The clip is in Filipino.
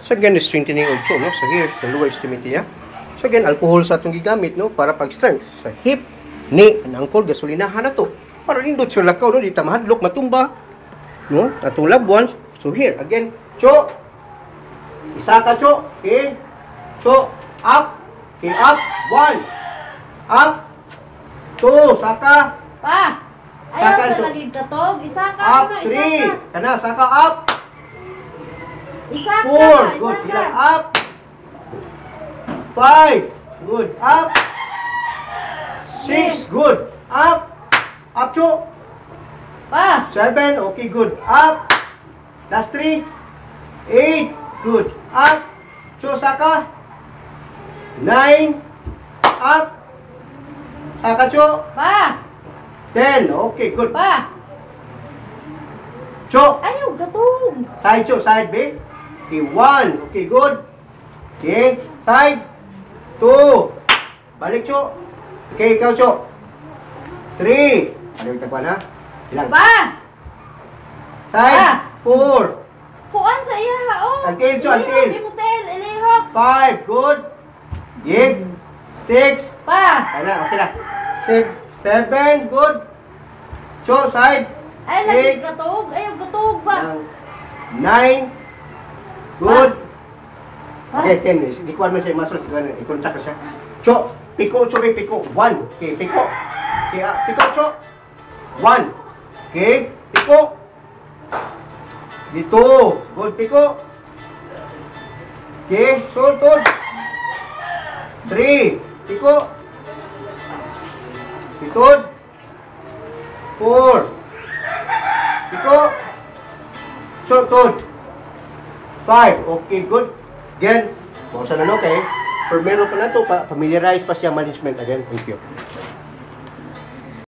So again, strengthening also, no? So here's the lower extremity, yeah? So again, alcohol sa itong gigamit, no? Para pag-strength. Sa hip, knee, and ankle, gasolinahan na to. Para nindot sa lakaw, no? Di ta mahadlok, matumba. No? Atong loved ones. So here, again, cho. Isa ka, cho. Okay. Cho. Up. Okay, up. 1. Up. 2. Saka. Pa! Saka, Ayaw cho. sa naging katog. Isa ka. Up. Isa 3. ka. Kana, saka up. Isa ka. 4. Good. Sila. Up. 5. Good. Up. 6. Good. Up. Up, cho. Pa! 7. Okay, good. Up. Last 3. 8. Good. Up. Cho, saka. 9. Up. Saka, cho. Pa! 10. Okay, good. Pa! Cho. Ayaw katog. Side, cho. Side, babe. Okay, 1. Okay, good. Okay, side. 2. Balik, cho. Okay, ikaw, cho. 3. Ano yung tagwan, ha? Ilang? Pa! Side. 4. Kuan sa iya ha. Oh. Until, cho, until. Imutel. Ilihok. 5. Good. Give. 6. Pa! Okay na, okay na. 7. Good. Cho, side. Ay, lagi katog. Ayaw katog pa. 9. Good. Pa! Okay, 10. Ikuan mo siya yung muscle. I-contract ko siya. Cho, piko, cho, piko. 1. Okay, piko. Okay, piko, cho. 1. Okay, piko. Dito. Good, piko. Okay, sultod. 3. Piko. Pitod. 4. Piko. Sultod. 5. Okay, good. Again, kung saan ano, okay. Pero meron pa na ito, familiarize pa siya management again. Thank you.